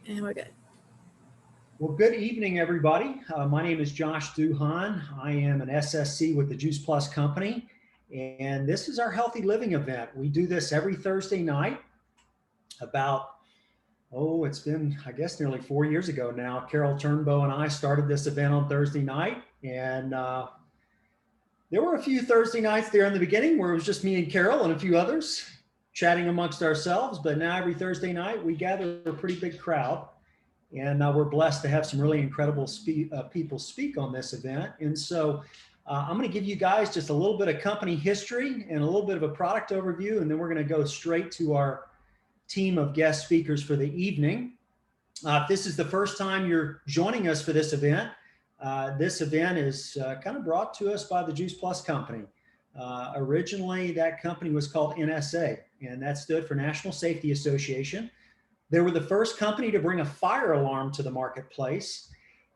And we're good. Well, good evening, everybody. My name is Josh Duhan. I am an SSC with the Juice Plus Company, and this is our healthy living event. We do this every Thursday night. It's been, I guess, nearly 4 years ago now. Carol Turnbow and I started this event on Thursday night, and there were a few Thursday nights there in the beginning where it was just me and Carol and a few others chatting amongst ourselves, but now every Thursday night we gather a pretty big crowd. And we're blessed to have some really incredible people speak on this event. And so I'm going to give you guys just a little bit of company history and a little bit of a product overview, and then we're going to go straight to our team of guest speakers for the evening. If this is the first time you're joining us for this event is kind of brought to us by the Juice Plus Company. Originally, that company was called NSA, and that stood for National Safety Association. They were the first company to bring a fire alarm to the marketplace.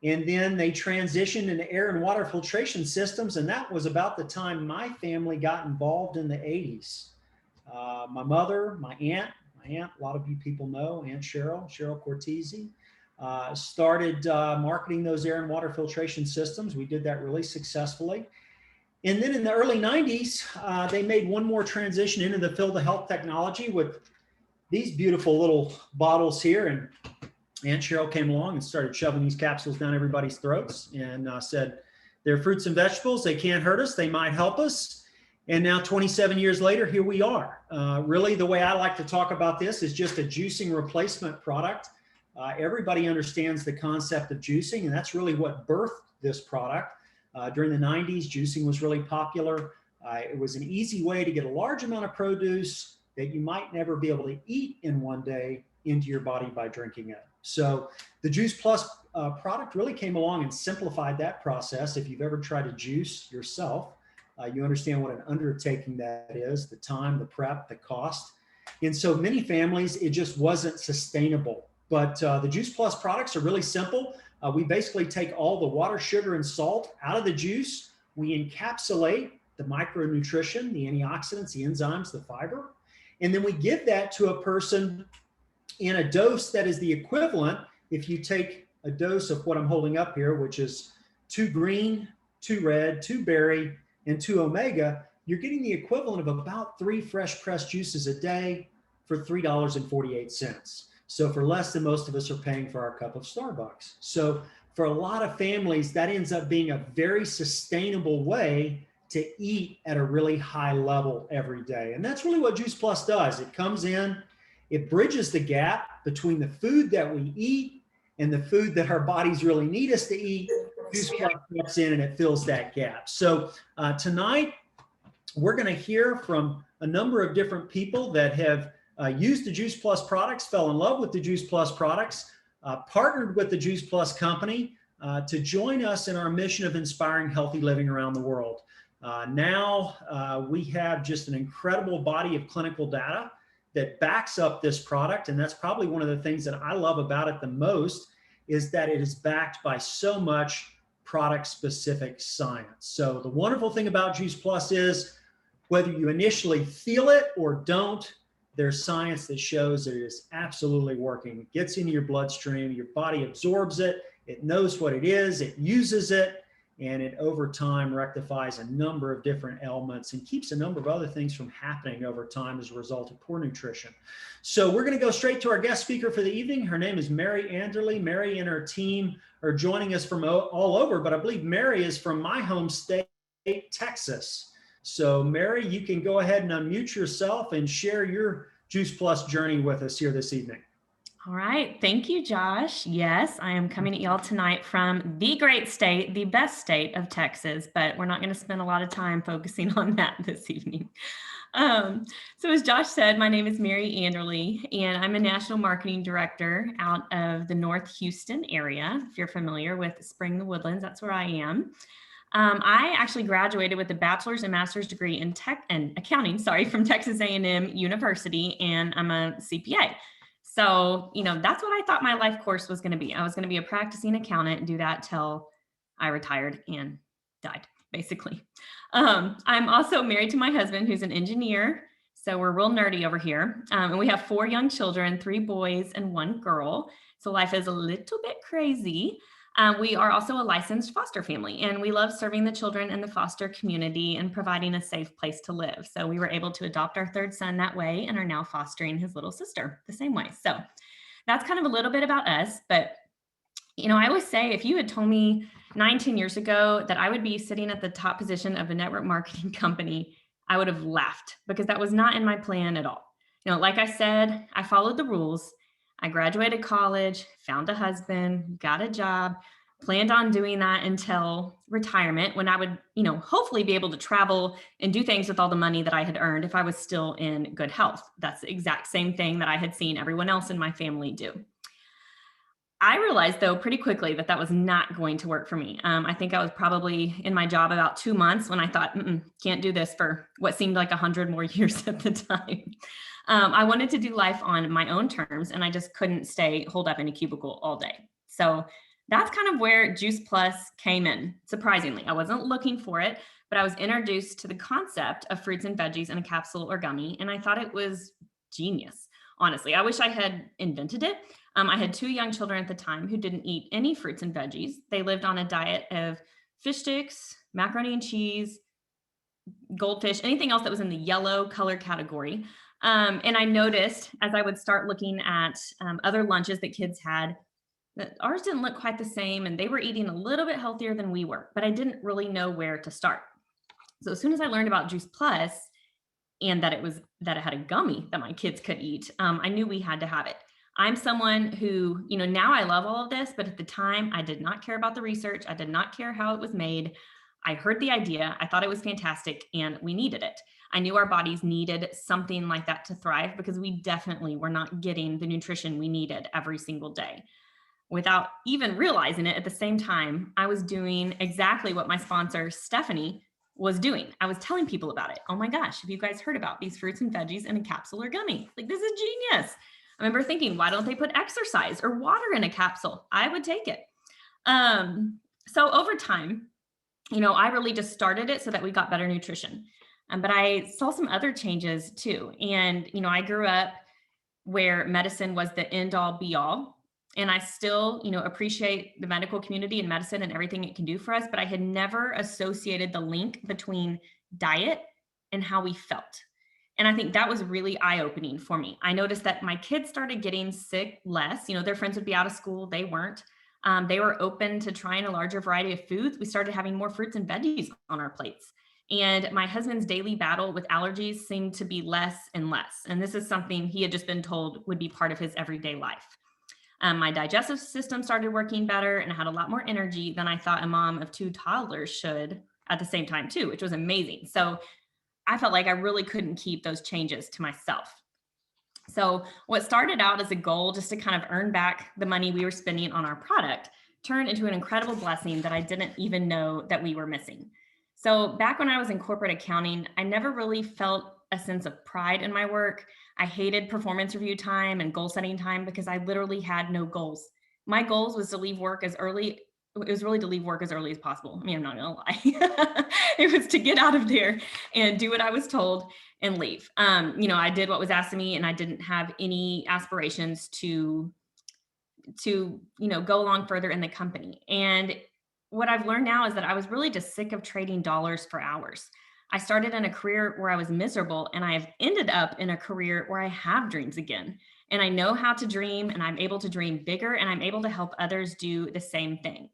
And then they transitioned into air and water filtration systems. And that was about the time my family got involved in the 80s. My mother, my aunt, a lot of you people know, Aunt Cheryl Cortese, started marketing those air and water filtration systems. We did that really successfully. And then in the early 90s, they made one more transition into the field of health technology with these beautiful little bottles here, and Aunt Cheryl came along and started shoving these capsules down everybody's throats and said, they're fruits and vegetables. They can't hurt us. They might help us. And now 27 years later, here we are. Really, the way I like to talk about this is just a juicing replacement product. Everybody understands the concept of juicing, and that's really what birthed this product. During the 90s, juicing was really popular. It was an easy way to get a large amount of produce that you might never be able to eat in one day into your body by drinking it. So the Juice Plus product really came along and simplified that process. If you've ever tried to juice yourself, you understand what an undertaking that is, the time, the prep, the cost. And so many families, it just wasn't sustainable. But the Juice Plus products are really simple. We basically take all the water, sugar, and salt out of the juice. We encapsulate the micronutrition, the antioxidants, the enzymes, the fiber. And then we give that to a person in a dose that is the equivalent. If you take a dose of what I'm holding up here, which is 2 green, 2 red, 2 berry, and 2 omega, you're getting the equivalent of about 3 fresh pressed juices a day for $3.48. So for less than most of us are paying for our cup of Starbucks. So for a lot of families, that ends up being a very sustainable way to eat at a really high level every day. And that's really what Juice Plus does. It comes in, it bridges the gap between the food that we eat and the food that our bodies really need us to eat. Juice Plus steps in and it fills that gap. So tonight, we're gonna hear from a number of different people that have used the Juice Plus products, fell in love with the Juice Plus products, partnered with the Juice Plus Company to join us in our mission of inspiring healthy living around the world. Now we have just an incredible body of clinical data that backs up this product. And that's probably one of the things that I love about it the most, is that it is backed by so much product specific science. So the wonderful thing about Juice Plus is whether you initially feel it or don't, there's science that shows that it is absolutely working. It gets into your bloodstream, your body absorbs it, it knows what it is, it uses it, and it over time rectifies a number of different ailments and keeps a number of other things from happening over time as a result of poor nutrition. So we're going to go straight to our guest speaker for the evening. Her name is Mary Anderle. Mary and her team are joining us from all over, but I believe Mary is from my home state, Texas. So Mary, you can go ahead and unmute yourself and share your Juice Plus journey with us here this evening. All right. Thank you, Josh. Yes, I am coming at y'all tonight from the great state, the best state of Texas, but we're not going to spend a lot of time focusing on that this evening. So as Josh said, my name is Mary Anderle, and I'm a national marketing director out of the North Houston area. If you're familiar with Spring the Woodlands, that's where I am. I actually graduated with a bachelor's and master's degree in accounting, from Texas A&M University, and I'm a CPA. So, that's what I thought my life course was going to be. I was going to be a practicing accountant and do that till I retired and died, basically. I'm also married to my husband, who's an engineer. So we're real nerdy over here. And we have 4 young children, 3 boys and 1 girl. So life is a little bit crazy. We are also a licensed foster family, and we love serving the children in the foster community and providing a safe place to live. So we were able to adopt our 3rd son that way and are now fostering his little sister the same way. So that's kind of a little bit about us. But, I always say, if you had told me 19 years ago that I would be sitting at the top position of a network marketing company, I would have laughed, because that was not in my plan at all. Like I said, I followed the rules. I graduated college, found a husband, got a job, planned on doing that until retirement, when I would, hopefully be able to travel and do things with all the money that I had earned if I was still in good health. That's the exact same thing that I had seen everyone else in my family do. I realized, though, pretty quickly that that was not going to work for me. I think I was probably in my job about 2 months when I thought, can't do this for what seemed like 100 more years at the time. I wanted to do life on my own terms, and I just couldn't stay holed up in a cubicle all day. So that's kind of where Juice Plus came in. Surprisingly, I wasn't looking for it, but I was introduced to the concept of fruits and veggies in a capsule or gummy, and I thought it was genius. Honestly, I wish I had invented it. I had 2 young children at the time who didn't eat any fruits and veggies. They lived on a diet of fish sticks, macaroni and cheese, goldfish, anything else that was in the yellow color category. And I noticed, as I would start looking at other lunches that kids had, that ours didn't look quite the same, and they were eating a little bit healthier than we were, but I didn't really know where to start. So as soon as I learned about Juice Plus and that it had a gummy that my kids could eat, I knew we had to have it. I'm someone who, now I love all of this, but at the time I did not care about the research. I did not care how it was made. I heard the idea. I thought it was fantastic, and we needed it. I knew our bodies needed something like that to thrive, because we definitely were not getting the nutrition we needed every single day. Without even realizing it, at the same time, I was doing exactly what my sponsor, Stephanie, was doing. I was telling people about it. Oh my gosh, have you guys heard about these fruits and veggies in a capsule or gummy? Like, this is genius. I remember thinking, why don't they put exercise or water in a capsule? I would take it. So over time, I really just started it so that we got better nutrition. But I saw some other changes too. And, I grew up where medicine was the end all be all. And I still, appreciate the medical community and medicine and everything it can do for us, but I had never associated the link between diet and how we felt. And I think that was really eye-opening for me. I noticed that my kids started getting sick less. Their friends would be out of school. They weren't. They were open to trying a larger variety of foods. We started having more fruits and veggies on our plates. And my husband's daily battle with allergies seemed to be less and less. And this is something he had just been told would be part of his everyday life. My digestive system started working better, and I had a lot more energy than I thought a mom of 2 toddlers should at the same time too, which was amazing. So I felt like I really couldn't keep those changes to myself. So what started out as a goal just to kind of earn back the money we were spending on our product turned into an incredible blessing that I didn't even know that we were missing. So back when I was in corporate accounting, I never really felt a sense of pride in my work. I hated performance review time and goal setting time because I literally had no goals. My goals was to leave work as early. It was really to leave work as early as possible. I mean, I'm not gonna lie. It was to get out of there and do what I was told and leave. I did what was asked of me, and I didn't have any aspirations to go along further in the company. And what I've learned now is that I was really just sick of trading dollars for hours. I started in a career where I was miserable, and I have ended up in a career where I have dreams again. And I know how to dream, and I'm able to dream bigger, and I'm able to help others do the same thing.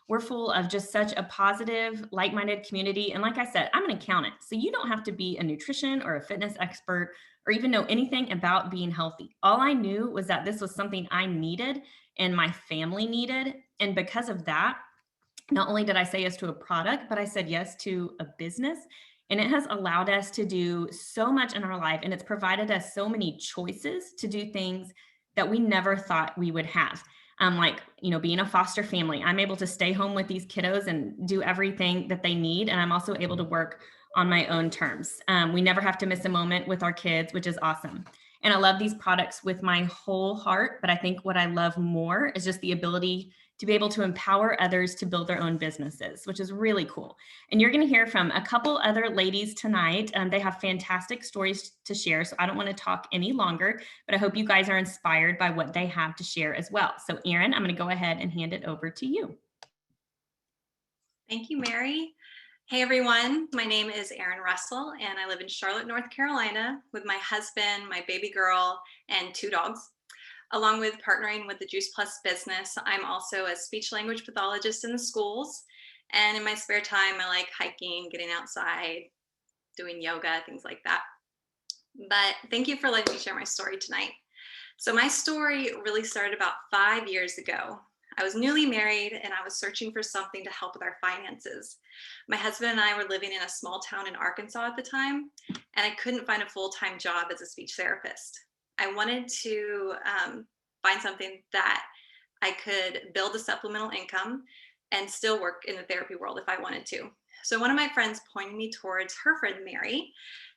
We're full of just such a positive, like-minded community. And like I said, I'm an accountant, so you don't have to be a nutrition or a fitness expert or even know anything about being healthy. All I knew was that this was something I needed and my family needed. And because of that, not only did I say yes to a product, but I said yes to a business. And it has allowed us to do so much in our life. And it's provided us so many choices to do things that we never thought we would have. Being a foster family, I'm able to stay home with these kiddos and do everything that they need. And I'm also able to work on my own terms. We never have to miss a moment with our kids, which is awesome. And I love these products with my whole heart. But I think what I love more is just the ability to be able to empower others to build their own businesses, which is really cool. And you're going to hear from a couple other ladies tonight. They have fantastic stories to share. So I don't want to talk any longer, but I hope you guys are inspired by what they have to share as well. So Erin, I'm going to go ahead and hand it over to you. Thank you, Mary. Hey everyone, my name is Erin Russell and I live in Charlotte, North Carolina with my husband, my baby girl, and 2 dogs. Along with partnering with the Juice Plus business, I'm also a speech language pathologist in the schools. And in my spare time, I like hiking, getting outside, doing yoga, things like that. But thank you for letting me share my story tonight. So my story really started about 5 years ago. I was newly married and I was searching for something to help with our finances. My husband and I were living in a small town in Arkansas at the time, and I couldn't find a full-time job as a speech therapist. I wanted to find something that I could build a supplemental income and still work in the therapy world if I wanted to. So one of my friends pointed me towards her friend Mary,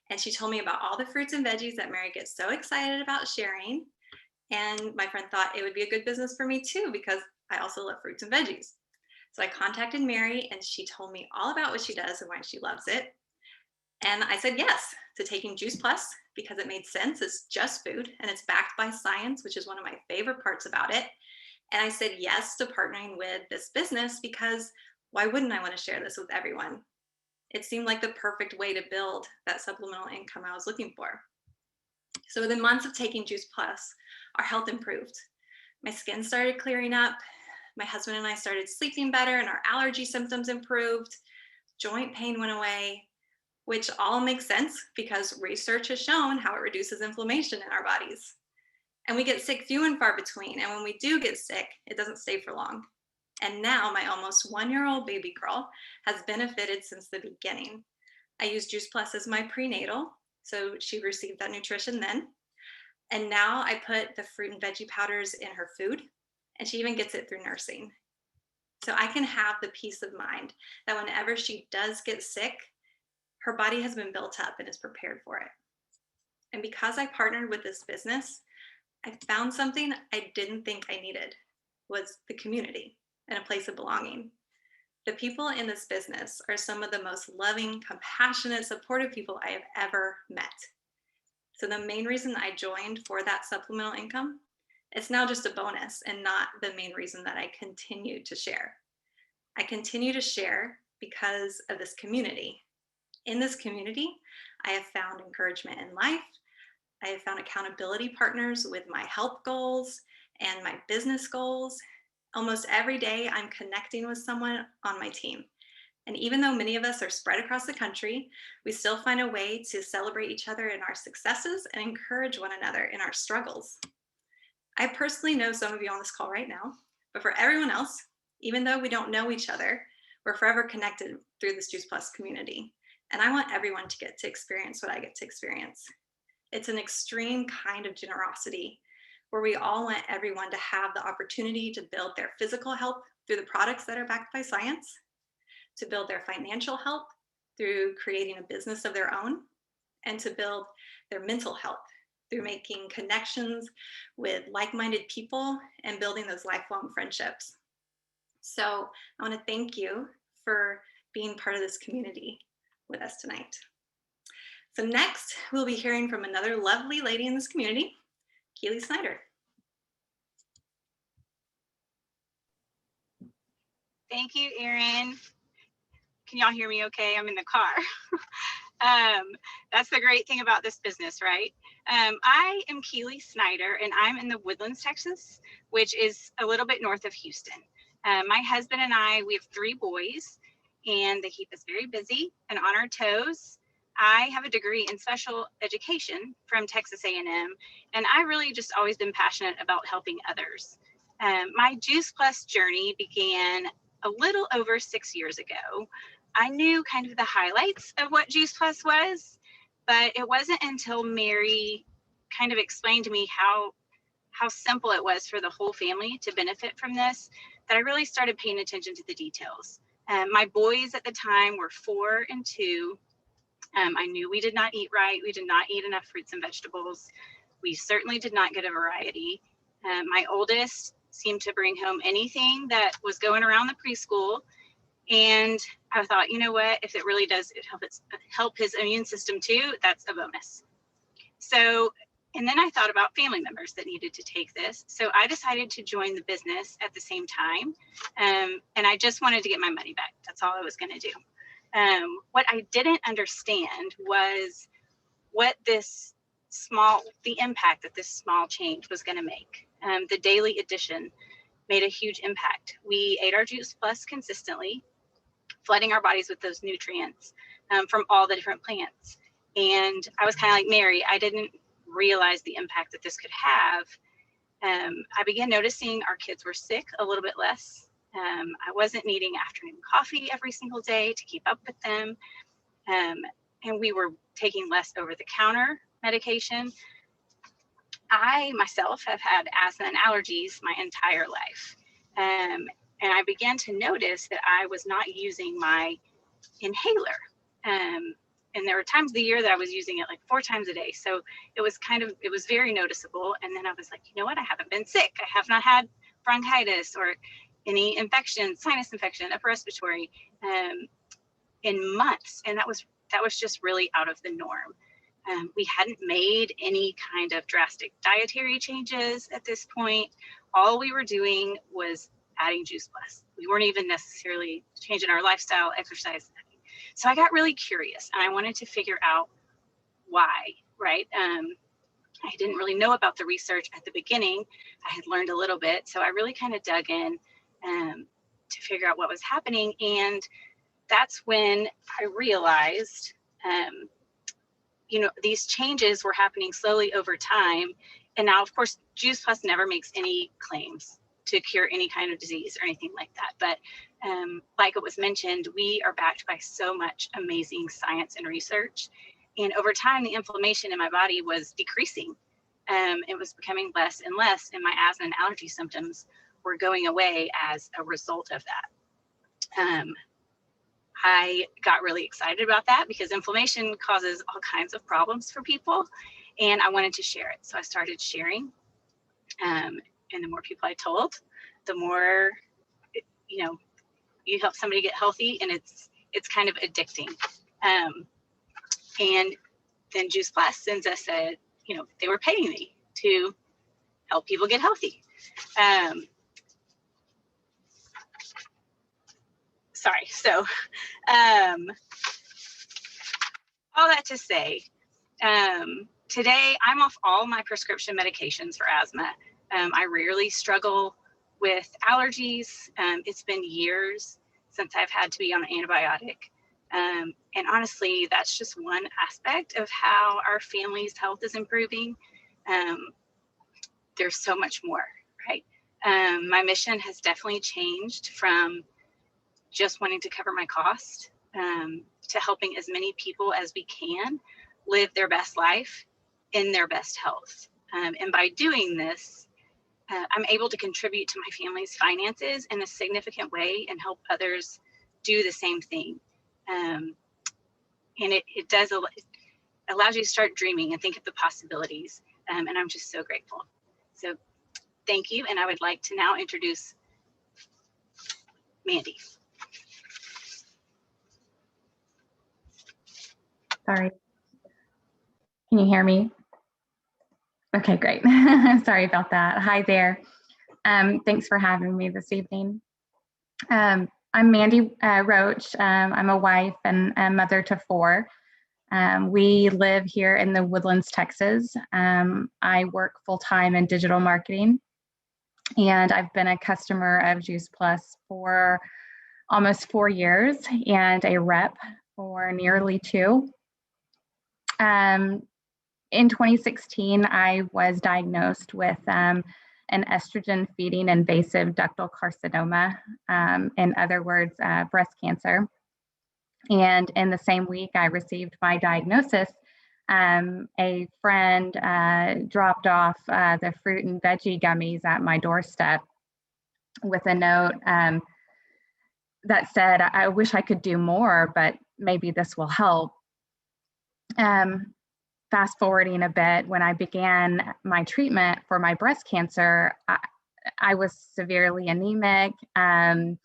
and she told me about all the fruits and veggies that Mary gets so excited about sharing. And my friend thought it would be a good business for me too, because I also love fruits and veggies. So I contacted Mary and she told me all about what she does and why she loves it. And I said yes to taking Juice Plus because it made sense. It's just food and it's backed by science, which is one of my favorite parts about it. And I said yes to partnering with this business because why wouldn't I want to share this with everyone? It seemed like the perfect way to build that supplemental income I was looking for. So within months of taking Juice Plus, our health improved. My skin started clearing up. My husband and I started sleeping better and our allergy symptoms improved. Joint pain went away, which all makes sense because research has shown how it reduces inflammation in our bodies. And we get sick few and far between. And when we do get sick, it doesn't stay for long. And now my almost 1-year-old baby girl has benefited since the beginning. I use Juice Plus as my prenatal, so she received that nutrition then. And now I put the fruit and veggie powders in her food, and she even gets it through nursing. So I can have the peace of mind that whenever she does get sick, her body has been built up and is prepared for it. And because I partnered with this business, I found something I didn't think I needed, was the community and a place of belonging. The people in this business are some of the most loving, compassionate, supportive people I have ever met. So the main reason I joined for that supplemental income, it's now just a bonus and not the main reason that I continue to share. I continue to share because of this community. In this community, I have found encouragement in life. I have found accountability partners with my health goals and my business goals. Almost every day, I'm connecting with someone on my team. And even though many of us are spread across the country, we still find a way to celebrate each other in our successes and encourage one another in our struggles. I personally know some of you on this call right now, but for everyone else, even though we don't know each other, we're forever connected through this Juice Plus community. And I want everyone to get to experience what I get to experience. It's an extreme kind of generosity where we all want everyone to have the opportunity to build their physical health through the products that are backed by science, to build their financial health through creating a business of their own, and to build their mental health through making connections with like-minded people and building those lifelong friendships. So I want to thank you for being part of this community with us tonight. So next, we'll be hearing from another lovely lady in this community, Keeley Snyder. Thank you, Erin. Can y'all hear me okay? I'm in the car. That's the great thing about this business, right? I am Keely Snyder, and I'm in the Woodlands, Texas, which is a little bit north of Houston. My husband and I, we have 3 boys, and they keep us very busy and on our toes. I have a degree in special education from Texas A&M, and I really just always been passionate about helping others. My Juice Plus journey began a little over 6 years ago. I knew kind of the highlights of what Juice Plus was, but it wasn't until Mary kind of explained to me how simple it was for the whole family to benefit from this that I really started paying attention to the details. My boys at the time were 4 and 2. I knew we did not eat right. We did not eat enough fruits and vegetables. We certainly did not get a variety. My oldest seemed to bring home anything that was going around the preschool. And I thought, you know what, if it really does help his immune system too, that's a bonus. So, and then I thought about family members that needed to take this. So I decided to join the business at the same time. And I just wanted to get my money back. That's all I was going to do. What I didn't understand was what the impact that this small change was going to make. The daily addition made a huge impact. We ate our Juice Plus consistently, flooding our bodies with those nutrients from all the different plants. And I was kind of like Mary, I didn't realize the impact that this could have. I began noticing our kids were sick a little bit less. I wasn't needing afternoon coffee every single day to keep up with them. And we were taking less over-the-counter medication. I myself have had asthma and allergies my entire life. And I began to notice that I was not using my inhaler. And there were times of the year that I was using it like 4 times a day. So it was very noticeable. And then I was like, you know what? I haven't been sick. I have not had bronchitis or any infection, sinus infection, upper respiratory in months. And that was just really out of the norm. We hadn't made any kind of drastic dietary changes at this point. All we were doing was adding Juice Plus. We weren't even necessarily changing our lifestyle, exercise. So I got really curious and I wanted to figure out why, right? I didn't really know about the research at the beginning. I had learned a little bit. So I really kind of dug in to figure out what was happening. And that's when I realized, these changes were happening slowly over time. And now, of course, Juice Plus never makes any claims to cure any kind of disease or anything like that. But like it was mentioned, we are backed by so much amazing science and research. And over time, the inflammation in my body was decreasing. It was becoming less and less, and my asthma and allergy symptoms were going away as a result of that. I got really excited about that because inflammation causes all kinds of problems for people, and I wanted to share it. So I started sharing, and the more people I told, the more, you help somebody get healthy, and it's kind of addicting. And then Juice Plus sends us they were paying me to help people get healthy. Sorry. So all that to say, today I'm off all my prescription medications for asthma. I rarely struggle with allergies. It's been years since I've had to be on an antibiotic. And honestly, that's just one aspect of how our family's health is improving. There's so much more, right? My mission has definitely changed from just wanting to cover my cost to helping as many people as we can live their best life in their best health. And by doing this, I'm able to contribute to my family's finances in a significant way and help others do the same thing. And it allows you to start dreaming and think of the possibilities. And I'm just so grateful. So thank you. And I would like to now introduce Mandy. Sorry. Can you hear me? Okay, great. Sorry about that. Hi there. Thanks for having me this evening. I'm Mandy Roach. I'm a wife and a mother to 4. We live here in the Woodlands, Texas. I work full-time in digital marketing, and I've been a customer of Juice Plus for almost 4 years and a rep for nearly 2. In 2016, I was diagnosed with an estrogen-feeding invasive ductal carcinoma, in other words, breast cancer. And in the same week I received my diagnosis, a friend dropped off the fruit and veggie gummies at my doorstep with a note that said, I wish I could do more, but maybe this will help. fast forwarding a bit, when I began my treatment for my breast cancer, I was severely anemic. And,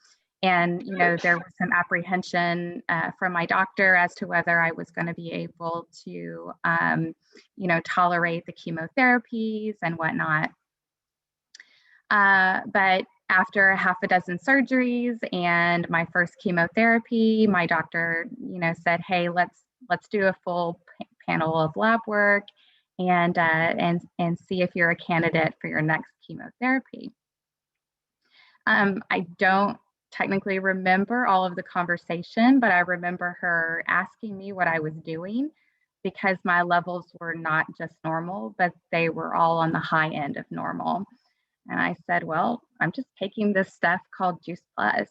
there was some apprehension from my doctor as to whether I was going to be able to, tolerate the chemotherapies and whatnot. But after half a dozen surgeries and my first chemotherapy, my doctor, said, "Hey, let's do a full panel of lab work and see if you're a candidate for your next chemotherapy." I don't technically remember all of the conversation, but I remember her asking me what I was doing because my levels were not just normal, but they were all on the high end of normal. And I said, "Well, I'm just taking this stuff called Juice Plus."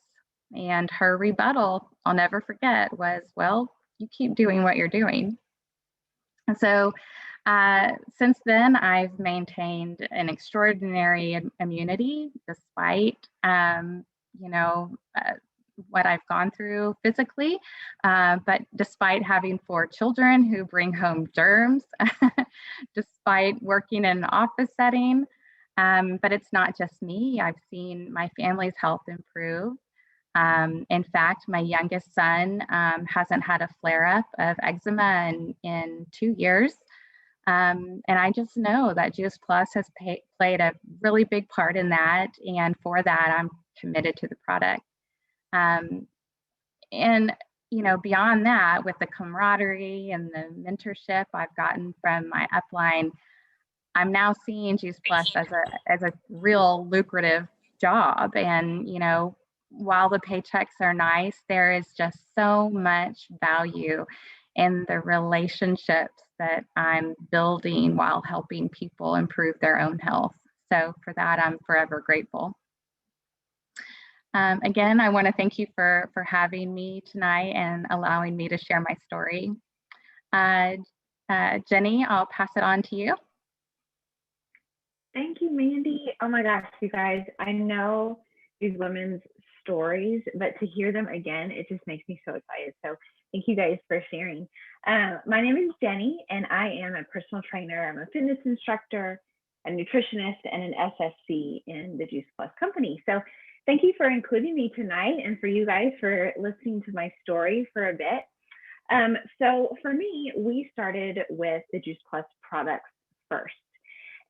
And her rebuttal, I'll never forget, was, "Well, you keep doing what you're doing." And so since then, I've maintained an extraordinary immunity despite, what I've gone through physically, but despite having 4 children who bring home germs, despite working in an office setting. But it's not just me. I've seen my family's health improve. In fact, my youngest son hasn't had a flare-up of eczema in 2 years. And I just know that Juice Plus has played a really big part in that. And for that, I'm committed to the product. And, beyond that, with the camaraderie and the mentorship I've gotten from my upline, I'm now seeing Juice Plus as a real lucrative job. And, while the paychecks are nice, there is just so much value in the relationships that I'm building while helping people improve their own health. So for that, I'm forever grateful. Again, I want to thank you for having me tonight and allowing me to share my story. Jenny, I'll pass it on to you. Thank you, Mandy. Oh my gosh, you guys, I know these women's stories, but to hear them again, it just makes me so excited. So thank you guys for sharing. My name is Jenny, and I am a personal trainer. I'm a fitness instructor, a nutritionist, and an SSC in the Juice Plus company. So thank you for including me tonight and for you guys for listening to my story for a bit. So for me, we started with the Juice Plus products first.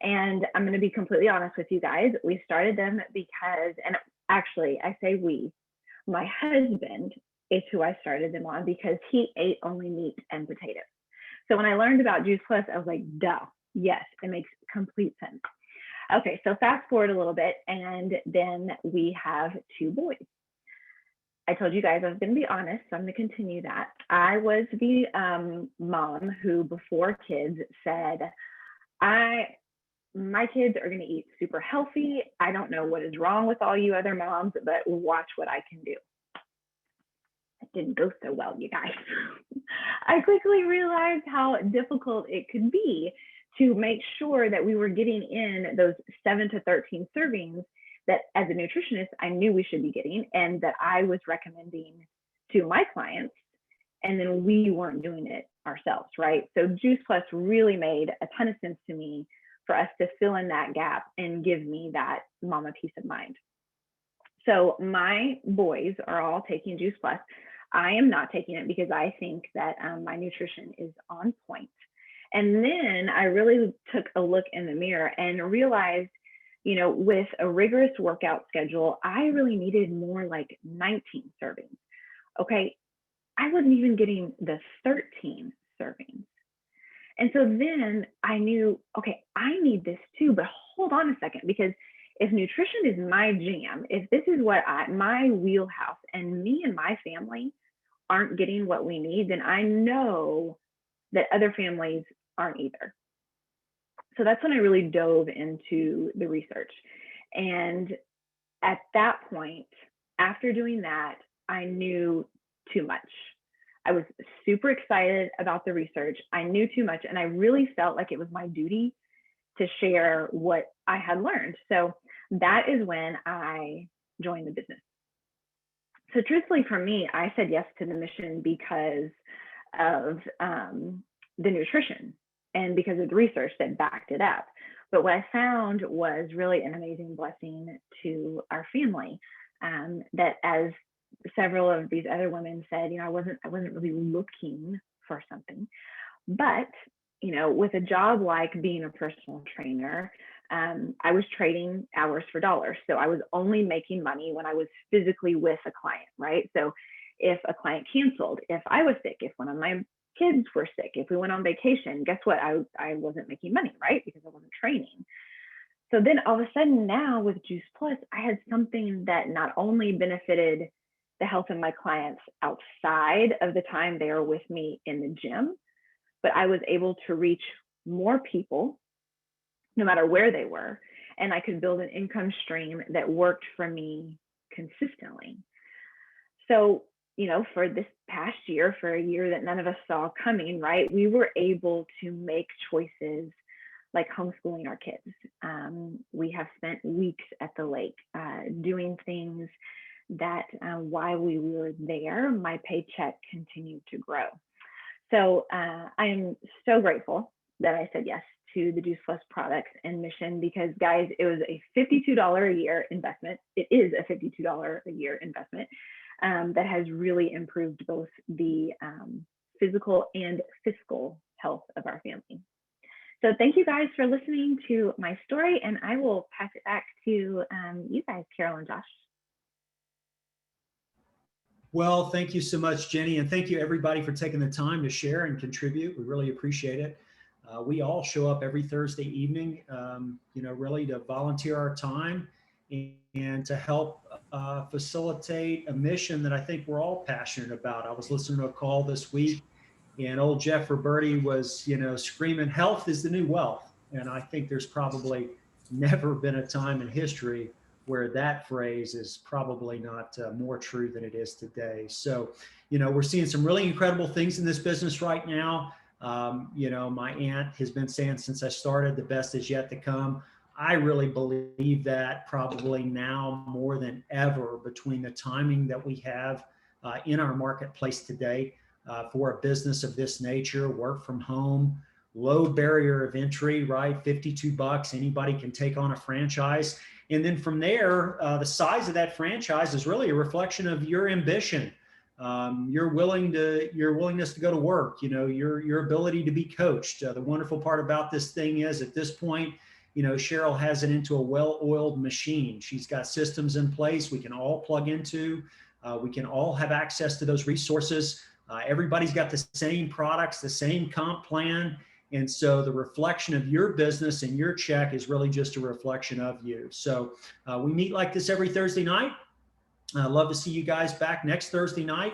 And I'm going to be completely honest with you guys. We started them because, and actually I say we, my husband is who I started them on because he ate only meat and potatoes. So when I learned about Juice Plus, I was like, duh, yes, it makes complete sense. Okay, so fast forward a little bit, and then we have 2 boys. I told you guys I was going to be honest, so I'm going to continue that. I was the mom who, before kids, said, my kids are going to eat super healthy. I don't know what is wrong with all you other moms, but watch what I can do. It didn't go so well, you guys. I quickly realized how difficult it could be to make sure that we were getting in those 7 to 13 servings that as a nutritionist, I knew we should be getting and that I was recommending to my clients. And then we weren't doing it ourselves, right? So Juice Plus really made a ton of sense to me for us to fill in that gap and give me that mama peace of mind. So my boys are all taking Juice Plus. I am not taking it because I think that my nutrition is on point. And then I really took a look in the mirror and realized, with a rigorous workout schedule, I really needed more like 19 servings. Okay, I wasn't even getting the 13 servings. And so then I knew, okay, I need this too, but hold on a second, because if nutrition is my jam, if this is what my wheelhouse, and me and my family aren't getting what we need, then I know that other families aren't either. So that's when I really dove into the research. And at that point, after doing that, I knew too much. I was super excited about the research. I knew too much, and I really felt like it was my duty to share what I had learned. So that is when I joined the business. So truthfully, for me, I said yes to the mission because of the nutrition. and because of the research that backed it up. But what I found was really an amazing blessing to our family. That, as several of these other women said, I wasn't really looking for something, but with a job like being a personal trainer, I was trading hours for dollars. So I was only making money when I was physically with a client, right? So if a client canceled, if I was sick, if one of my kids were sick, if we went on vacation, guess what? I wasn't making money, right? Because I wasn't training. So then all of a sudden now with Juice Plus, I had something that not only benefited the health of my clients outside of the time they are with me in the gym, but I was able to reach more people no matter where they were. And I could build an income stream that worked for me consistently. So, for this past year, for a year that none of us saw coming, right, we were able to make choices like homeschooling our kids. We have spent weeks at the lake doing things that while we were there, my paycheck continued to grow. So I am so grateful that I said yes to the Juice Plus products and mission, because guys, it was a $52 a year investment. It is a $52 a year investment that has really improved both the physical and fiscal health of our family. So thank you guys for listening to my story, and I will pass it back to you guys, Carol and Josh. Well, thank you so much, Jenny, and thank you everybody for taking the time to share and contribute. We really appreciate it. We all show up every Thursday evening, really to volunteer our time and to help facilitate a mission that I think we're all passionate about. I was listening to a call this week, and old Jeff Roberti was, screaming, health is the new wealth. And I think there's probably never been a time in history where that phrase is probably not more true than it is today. So, we're seeing some really incredible things in this business right now. My aunt has been saying since I started, the best is yet to come. I really believe that probably now more than ever, between the timing that we have in our marketplace today for a business of this nature, work from home, low barrier of entry, right? $52, anybody can take on a franchise. And then from there, the size of that franchise is really a reflection of your ambition, your willingness to go to work, your ability to be coached. The wonderful part about this thing is, at this point, Cheryl has it into a well-oiled machine. She's got systems in place we can all plug into. We can all have access to those resources. Everybody's got the same products, the same comp plan. And so the reflection of your business and your check is really just a reflection of you. So we meet like this every Thursday night. I'd love to see you guys back next Thursday night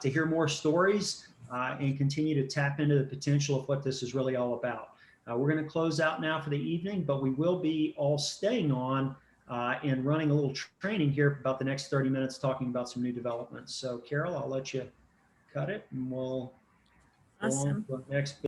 to hear more stories and continue to tap into the potential of what this is really all about. We're going to close out now for the evening, but we will be all staying on and running a little training here for about the next 30 minutes, talking about some new developments. So Carol, I'll let you cut it and we'll go on to the next